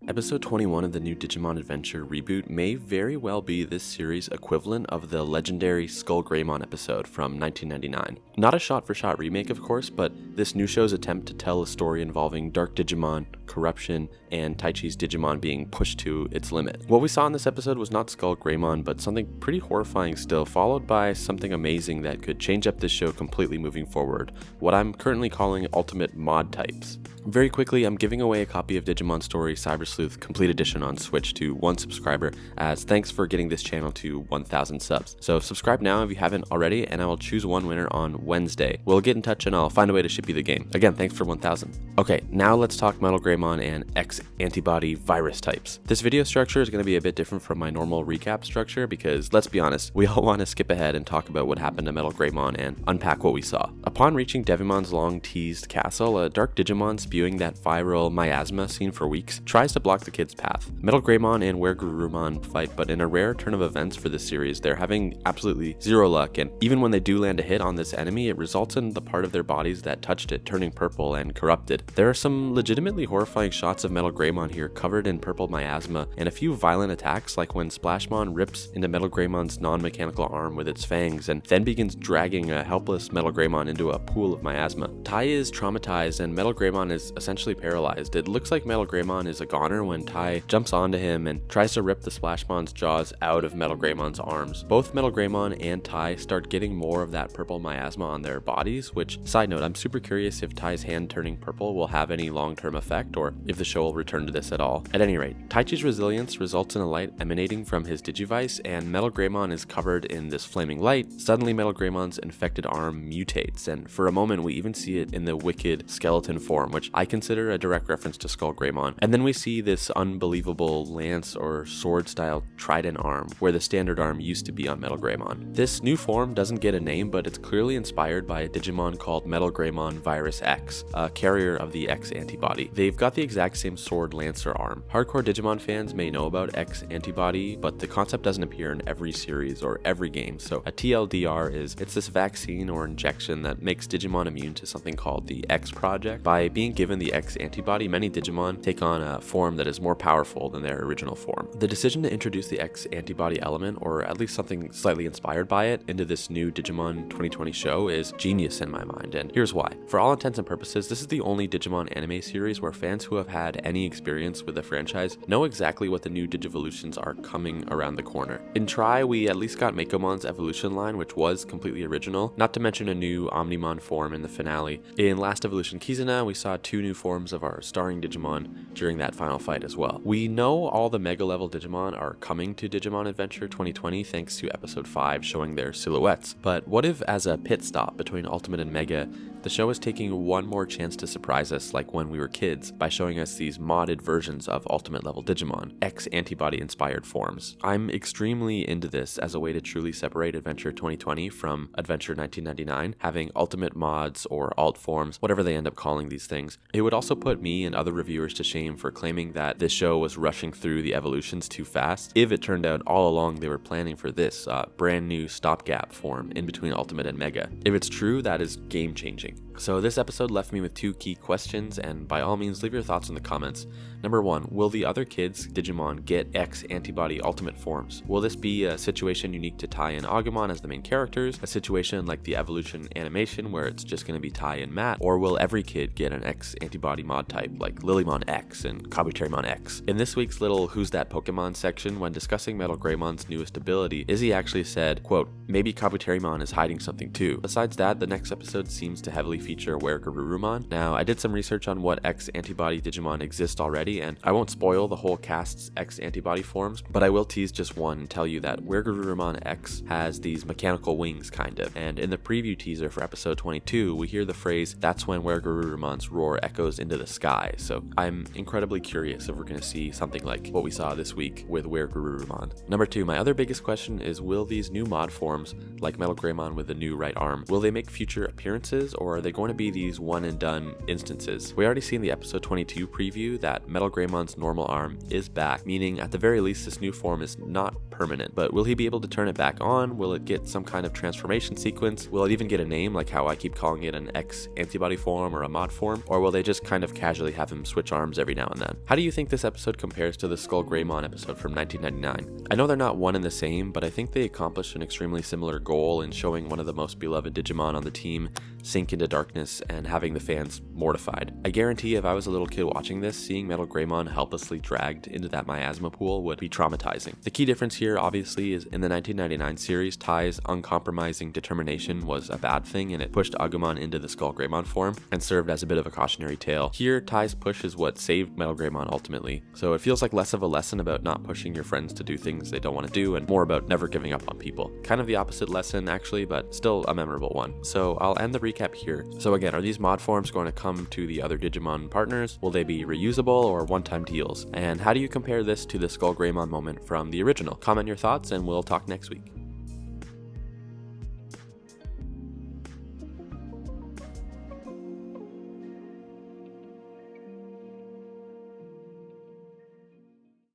Episode 21 of the new Digimon Adventure reboot may very well be this series' equivalent of the legendary Skullgreymon episode from 1999. Not a shot-for-shot remake, of course, but this new show's attempt to tell a story involving dark Digimon, corruption, and Taichi's Digimon being pushed to its limit. What we saw in this episode was not Skullgreymon, but something pretty horrifying still, followed by something amazing that could change up this show completely moving forward, what I'm currently calling ultimate mod types. Very quickly, I'm giving away a copy of Digimon Story Cyber Sleuth Complete Edition on Switch to one subscriber, as thanks for getting this channel to 1,000 subs. So subscribe now if you haven't already, and I will choose one winner on Wednesday. We'll get in touch and I'll find a way to ship you the game. Again, thanks for 1,000. Okay, now let's talk Metal Greymon and X Antibody virus types. This video structure is going to be a bit different from my normal recap structure because, let's be honest, we all want to skip ahead and talk about what happened to Metal Greymon and unpack what we saw. Upon reaching Devimon's long-teased castle, a dark Digimon spewing that viral miasma seen for weeks tries to block the kid's path. Metal Greymon and Greymon fight, but in a rare turn of events for this series, they're having absolutely zero luck, and even when they do land a hit on this enemy, it results in the part of their bodies that touched it turning purple and corrupted. There are some legitimately horrifying shots of Metal Greymon here covered in purple miasma, and a few violent attacks like when Splashmon rips into Metal Greymon's non-mechanical arm with its fangs and then begins dragging a helpless Metal Greymon into a pool of miasma. Tai is traumatized and Metal Greymon is essentially paralyzed. It looks like Metal Greymon is a goner when Tai jumps onto him and tries to rip the Splashmon's jaws out of Metal Greymon's arms. Both Metal Greymon and Tai start getting more of that purple miasma on their bodies, which, side note, I'm super curious if Tai's hand turning purple will have any long-term effect or if the show will return to this at all. At any rate, Taichi's resilience results in a light emanating from his Digivice, and Metal Greymon is covered in this flaming light. Suddenly, Metal Greymon's infected arm mutates, and for a moment we even see it in the wicked skeleton form, which I consider a direct reference to Skullgreymon. And then we see this unbelievable lance or sword style trident arm where the standard arm used to be on Metal Greymon. This new form doesn't get a name, but it's clearly inspired by a Digimon called Metal Greymon Virus X, a carrier of the X Antibody. They've got the exact same sword lancer arm. Hardcore Digimon fans may know about X Antibody, but the concept doesn't appear in every series or every game, so a TLDR is it's this vaccine or injection that makes Digimon immune to something called the X Project. By being given the X Antibody, many Digimon take on a form that is more powerful than their original form. The decision to introduce the X Antibody element, or at least something slightly inspired by it, into this new Digimon 2020 show is genius in my mind, and here's why. For all intents and purposes, this is the only Digimon anime series where fans who have had any experience with the franchise know exactly what the new Digivolutions are coming around the corner. In Try, we at least got Makomon's evolution line, which was completely original, not to mention a new Omnimon form in the finale. In Last Evolution Kizuna, we saw 2 new forms of our starring Digimon during that final fight as well. We know all the Mega level Digimon are coming to Digimon Adventure 2020 thanks to episode 5 showing their silhouettes, but what if as a pit stop between Ultimate and Mega, the show is taking one more chance to surprise us like when we were kids by showing us these modded versions of Ultimate level Digimon, X Antibody inspired forms. I'm extremely into this as a way to truly separate Adventure 2020 from Adventure 1999, having Ultimate mods or alt forms, whatever they end up calling these things. It would also put me and other reviewers to shame for claiming that this show was rushing through the evolutions too fast, if it turned out all along they were planning for this brand new stopgap form in between Ultimate and Mega. If it's true, that is game changing. So this episode left me with 2 key questions, and by all means leave your thoughts in the comments. Number 1, will the other kids' Digimon get X Antibody Ultimate forms? Will this be a situation unique to Tai and Agumon as the main characters, a situation like the Evolution animation where it's just going to be Tai and Matt, or will every kid get an X Antibody mod type like Lilymon X and Kabuterimon X? In this week's little Who's That Pokemon section, when discussing Metal Greymon's newest ability, Izzy actually said, quote, maybe Kabuterimon is hiding something too. Besides that, the next episode seems to heavily feature Greymon. Now, I did some research on what X Antibody Digimon exist already, and I won't spoil the whole cast's X Antibody forms, but I will tease just one and tell you that Greymon X has these mechanical wings, kind of, and in the preview teaser for episode 22, we hear the phrase, that's when Geymon's roar echoes into the sky, so I'm incredibly curious if we're going to see something like what we saw this week with Greymon. Number 2, my other biggest question is, will these new mod forms, like Metal Greymon with the new right arm, will they make future appearances, or are they going to be these one and done instances. We already see in the episode 22 preview that Metal Greymon's normal arm is back, meaning at the very least this new form is not permanent. But will he be able to turn it back on? Will it get some kind of transformation sequence? Will it even get a name, like how I keep calling it an X Antibody form or a mod form? Or will they just kind of casually have him switch arms every now and then? How do you think this episode compares to the Skullgreymon episode from 1999? I know they're not one and the same, but I think they accomplished an extremely similar goal in showing one of the most beloved Digimon on the team sink into darkness and having the fans mortified. I guarantee if I was a little kid watching this, seeing Metal Greymon helplessly dragged into that miasma pool would be traumatizing. The key difference here, obviously, is in the 1999 series, Tai's uncompromising determination was a bad thing and it pushed Agumon into the Skullgreymon form and served as a bit of a cautionary tale. Here, Tai's push is what saved Metal Greymon ultimately, so it feels like less of a lesson about not pushing your friends to do things they don't want to do and more about never giving up on people. Kind of the opposite lesson actually, but still a memorable one. So I'll end the recap here. So again, are these mod forms going to come to the other Digimon partners? Will they be reusable or one-time deals? And how do you compare this to the Skullgreymon moment from the original? Comment your thoughts and we'll talk next week.